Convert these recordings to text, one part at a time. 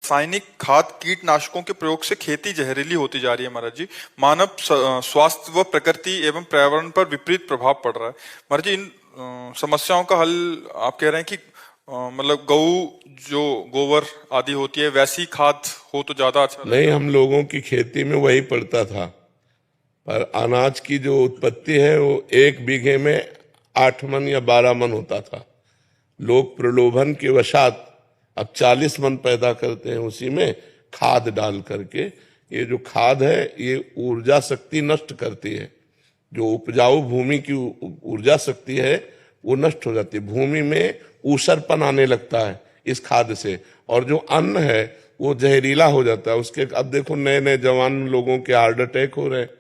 रासायनिक खाद कीटनाशकों के प्रयोग से खेती जहरीली होती जा रही है महाराज जी। मानव स्वास्थ्य व प्रकृति एवं पर्यावरण पर विपरीत प्रभाव पड़ रहा है महाराज जी। इन समस्याओं का हल आप कह रहे हैं कि मतलब गऊ जो गोबर आदि होती है वैसी खाद हो तो ज्यादा अच्छा नहीं, हम लोगों की खेती में वही पड़ता था, पर अनाज की जो उत्पत्ति है वो 1 बीघे में 8 मन या 12 मन होता था। लोग प्रलोभन के वशात अब 40 मन पैदा करते हैं, उसी में खाद डाल करके। ये जो खाद है ये ऊर्जा शक्ति नष्ट करती है। जो उपजाऊ भूमि की ऊर्जा शक्ति है वो नष्ट हो जाती है। भूमि में ऊसरपन आने लगता है इस खाद से, और जो अन्न है वो जहरीला हो जाता है उसके। अब देखो नए नए जवान लोगों के हार्ट अटैक हो रहे हैं,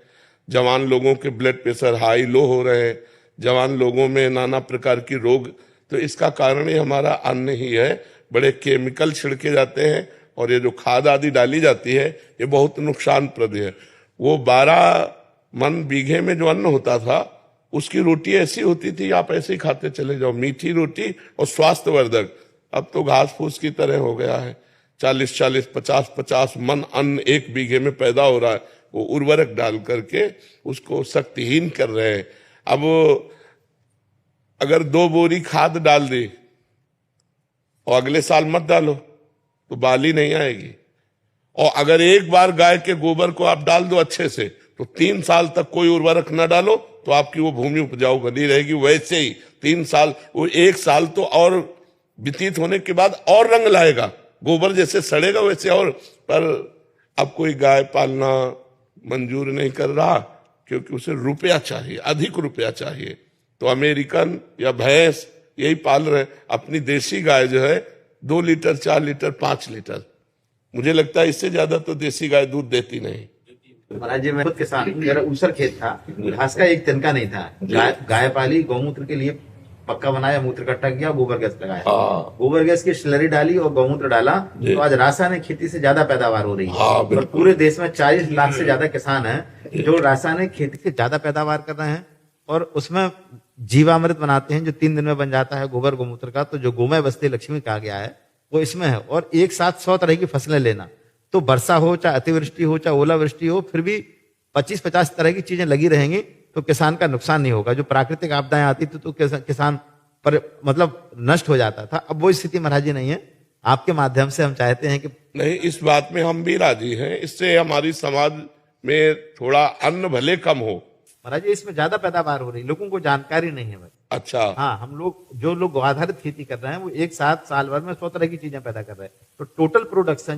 जवान लोगों के ब्लड प्रेशर हाई लो हो रहे हैं, जवान लोगों में नाना प्रकार की रोग। तो इसका कारण ही हमारा अन्न ही है। बड़े केमिकल छिड़के जाते हैं और ये जो खाद आदि डाली जाती है ये बहुत नुकसानप्रद है। वो 12 मन बीघे में जो अन्न होता था उसकी रोटी ऐसी होती थी, आप ऐसे ही खाते चले जाओ, मीठी रोटी और स्वास्थ्यवर्धक। अब तो घास फूस की तरह हो गया है। 40-40, 50-50 मन अन्न 1 बीघे में पैदा हो रहा है। वो उर्वरक डाल करके उसको शक्तिहीन कर रहे हैं। अब अगर 2 बोरी खाद डाल दी और अगले साल मत डालो तो बाली नहीं आएगी। और अगर एक बार गाय के गोबर को आप डाल दो अच्छे से तो 3 साल तक कोई उर्वरक न डालो तो आपकी वो भूमि उपजाऊ बनी रहेगी। वैसे ही 3 साल, वो 1 साल तो और व्यतीत होने के बाद और रंग लाएगा, गोबर जैसे सड़ेगा वैसे। और पर अब कोई गाय पालना मंजूर नहीं कर रहा क्योंकि उसे रुपया चाहिए, अधिक रुपया चाहिए। तो अमेरिकन या भैंस यही पाल रहे। अपनी देसी गाय जो है 2 लीटर, 4 लीटर, 5 लीटर, मुझे लगता है इससे ज्यादा तो देसी गाय दूध देती नहीं। महाराज जी, मैं खुद किसान, मेरा ऊसर खेत था, घास का एक तिनका नहीं था। गाय पाली, गौमूत्र के लिए पक्का बनाया, मूत्र इकट्ठा किया, गोबर गैस लगाया। गोबर गैस की स्लरी डाली और गौमूत्र डाला तो आज रासायनिक खेती से ज्यादा पैदावार हो रही है। और पूरे देश में 40 लाख से ज्यादा किसान हैं जो रासायनिक खेती से ज्यादा पैदावार कर रहे हैं और उसमें जीवामृत बनाते हैं जो 3 दिन में बन जाता है गोबर गौमूत्र का। तो जो गोमय बस्ती लक्ष्मी कहा गया है वो इसमें है। और एक साथ 100 तरह की फसलें लेना, तो वर्षा हो चाहे अतिवृष्टि हो चाहे ओलावृष्टि हो, फिर भी 25-50 तरह की चीजें लगी रहेंगी तो किसान का नुकसान नहीं होगा। जो प्राकृतिक आपदाएं आती थी तो किसान पर मतलब नष्ट हो जाता था। अब वो स्थिति महाराज जी नहीं है। आपके माध्यम से हम चाहते हैं कि नहीं, इस बात में हम भी राजी हैं। इससे हमारी समाज में थोड़ा अन्न भले कम हो। महाराज जी इसमें ज्यादा पैदावार हो रही, लोगों को जानकारी नहीं है बस। अच्छा, हाँ, हम लोग जो लोग आधारित खेती कर रहे हैं वो एक साथ साल भर में 100 तरह की चीजें पैदा कर रहे हैं। तो टोटल प्रोडक्शन